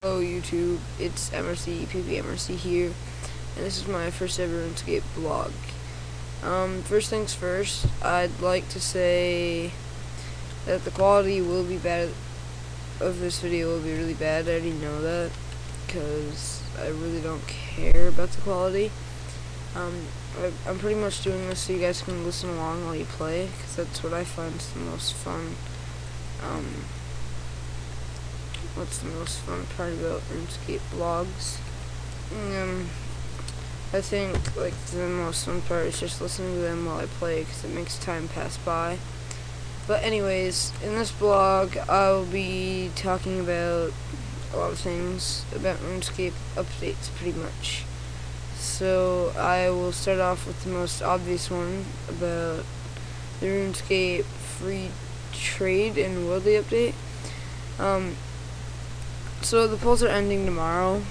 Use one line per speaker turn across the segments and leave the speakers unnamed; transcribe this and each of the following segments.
Hello YouTube, it's MRC, PPMRC here, and this is my first ever RuneScape vlog. First things first, I'd like to say that the quality will be bad, of this video will be really bad. I already know that, because I really don't care about the quality. I'm pretty much doing this so you guys can listen along while you play, because that's what I find is the most fun. What's the most fun part about RuneScape vlogs? I think like the most fun part is just listening to them while I play, because it makes time pass by. But anyways, in this vlog I'll be talking about a lot of things about RuneScape updates pretty much. So I will start off with the most obvious one about the RuneScape free trade and worldly update. So the polls are ending tomorrow.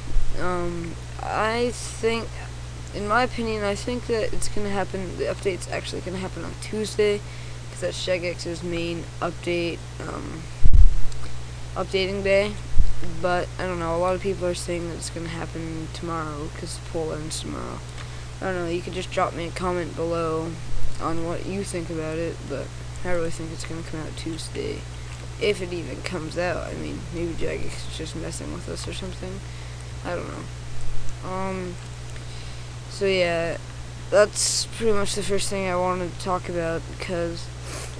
I think, in my opinion, I think that it's gonna happen. The update's actually gonna happen on Tuesday, because that's Jagex's main updating day. But I don't know. A lot of people are saying that it's gonna happen tomorrow because the poll ends tomorrow. I don't know. You could just drop me a comment below on what you think about it, but I really think it's gonna come out Tuesday. If it even comes out. I mean, maybe Jagex is just messing with us or something. I don't know. So yeah, that's pretty much the first thing I wanted to talk about, because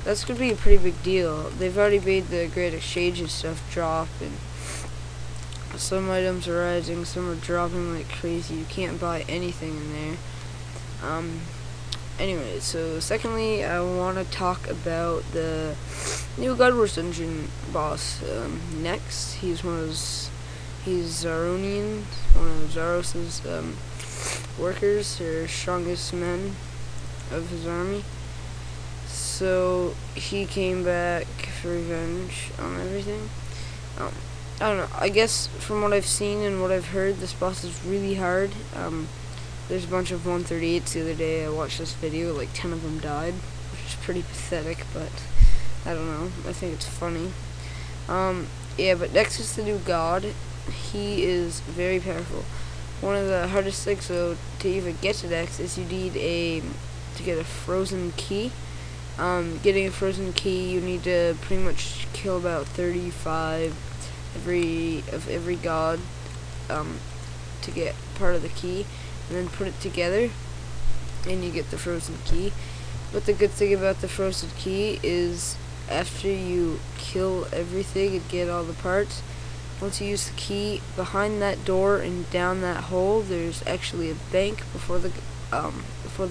that's gonna be a pretty big deal. They've already made the Great Exchange and stuff drop, and some items are rising, some are dropping like crazy. You can't buy anything in there. Anyway, so secondly, I want to talk about the new God Wars Dungeon boss, Nex. He's Zaronian, one of Zaros's workers, or strongest men of his army. So he came back for revenge on everything. I don't know, I guess from what I've seen and what I've heard, this boss is really hard. There's a bunch of 138s the other day. I watched this video, like 10 of them died, which is pretty pathetic, but I don't know. I think it's funny. Yeah, but Nex is the new god. He is very powerful. One of the hardest things, though, to even get to Nex is you need to get a frozen key. Getting a frozen key, you need to pretty much kill about 35 of every god to get part of the key, and then put it together, and you get the frozen key. But the good thing about the frozen key is, after you kill everything and get all the parts, once you use the key, behind that door and down that hole, there's actually a bank before the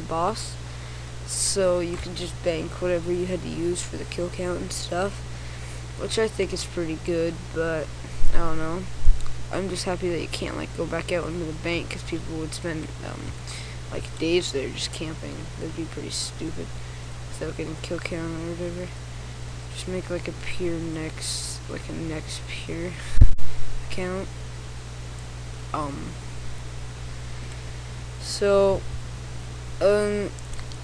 boss. So you can just bank whatever you had to use for the kill count and stuff, which I think is pretty good. But I don't know. I'm just happy that you can't like go back out into the bank, because people would spend like days there just camping. That'd be pretty stupid without getting kill count or whatever. Just make like a pure Nex, like a Nex pure account. So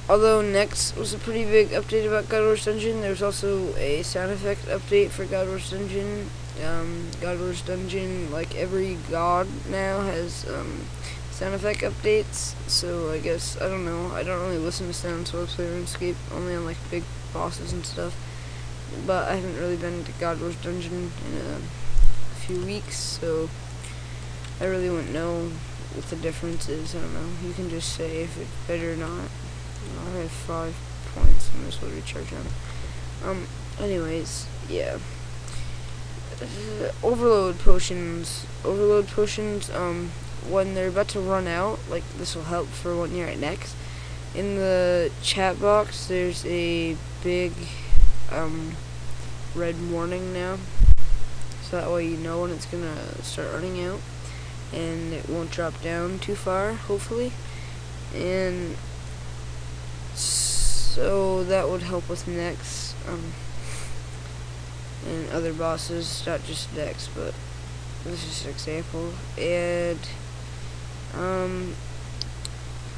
although Nex was a pretty big update about God Wars Dungeon, there's also a sound effect update for God Wars Dungeon. God Wars Dungeon, like every god now, has sound effect updates. So I guess, I don't know, I don't really listen to sounds while I play RuneScape, only on like big bosses and stuff. But I haven't really been to God Wars Dungeon in a few weeks, so I really wouldn't know what the difference is. I don't know. You can just say if it's better or not. I have 5 points. I might as well recharge them. Anyways, yeah. Overload potions, when they're about to run out, like this will help for when you're at Nex. In the chat box, there's a big red warning now, so that way you know when it's gonna start running out, and it won't drop down too far, hopefully. And so that would help with Nex. And other bosses, not just Nex, but this is just an example. And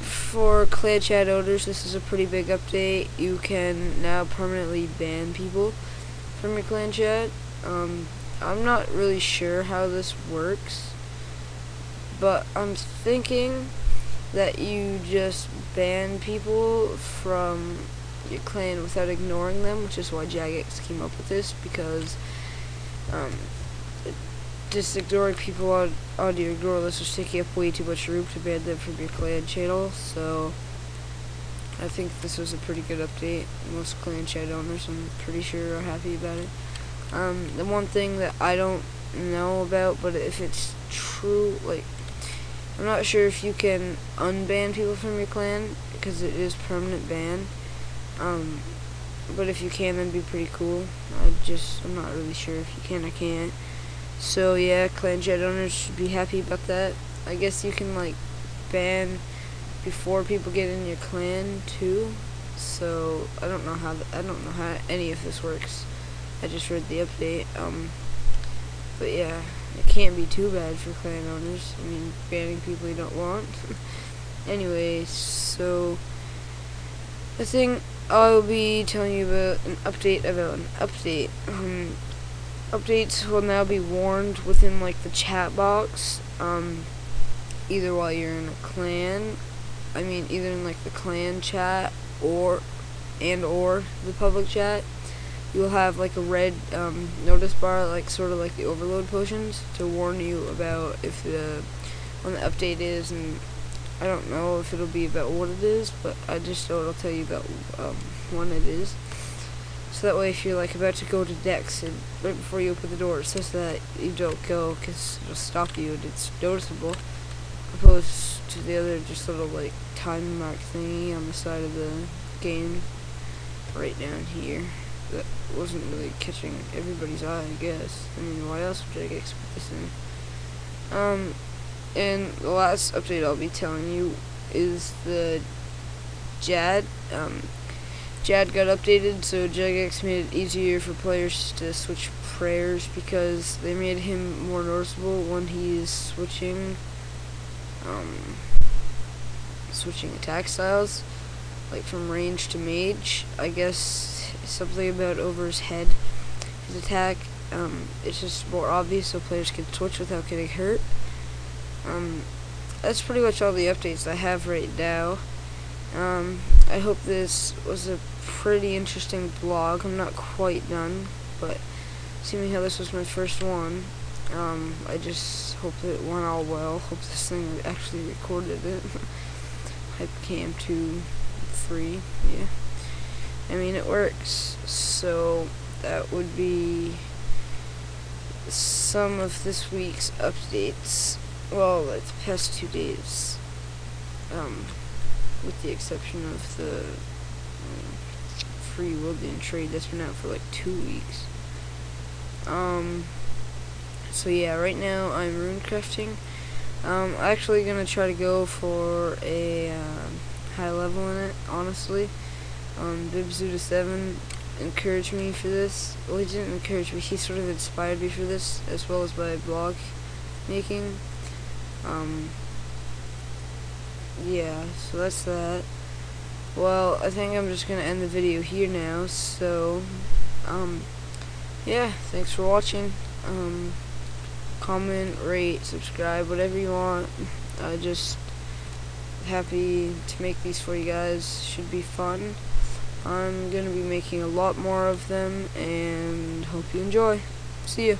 for clan chat owners, this is a pretty big update. You can now permanently ban people from your clan chat. I'm not really sure how this works, but I'm thinking that you just ban people from your clan without ignoring them, which is why Jagex came up with this, because just ignoring people on your ignore list was taking up way too much room to ban them from your clan channel. So I think this was a pretty good update. Most clan chat owners, I'm pretty sure, are happy about it. The one thing that I don't know about, but if it's true, like, I'm not sure if you can unban people from your clan, because it is permanent ban. But if you can, that'd be pretty cool. I'm not really sure if you can or can't. So yeah, clan chat owners should be happy about that. I guess you can like ban before people get in your clan too. So I don't know how any of this works. I just read the update. But yeah, it can't be too bad for clan owners. I mean, banning people you don't want. Anyway, so the thing I'll be telling you about an update about an update. Updates will now be warned within like the chat box, either while you're in a clan, either in like the clan chat or the public chat. You'll have like a red notice bar, like sort of like the overload potions, to warn you about when the update is, and I don't know if it'll be about what it is, but I just know it'll tell you about when it is. So that way, if you're like about to go to Dex and right before you open the door, it says that you don't go because it'll stop you and it's noticeable, opposed to the other just little like time mark thingy on the side of the game right down here that wasn't really catching everybody's eye, I guess. I mean, why else would I expect this in? And the last update I'll be telling you is the Jad. Jad got updated, so Jagex made it easier for players to switch prayers because they made him more noticeable when he's switching attack styles, like from range to mage. I guess something about over his head, his attack. It's just more obvious, so players can switch without getting hurt. That's pretty much all the updates I have right now. I hope this was a pretty interesting vlog. I'm not quite done, but seeing how this was my first one, I just hope it went all well. Hope this thing actually recorded it. Hypecam 2, 3, yeah. I mean, it works. So that would be some of this week's updates. Well, like the past 2 days. With the exception of the free Wildian trade that's been out for like 2 weeks. So yeah, right now I'm runecrafting. I'm actually gonna try to go for a high level in it, honestly. Bibzuda7 encouraged me for this. Well, he didn't encourage me, he sort of inspired me for this, as well as by blog making. Yeah, so that's that. Well, I think I'm just gonna end the video here now, so yeah, thanks for watching. Comment, rate, subscribe, whatever you want. Just happy to make these for you guys. Should be fun. I'm gonna be making a lot more of them, and hope you enjoy. See ya.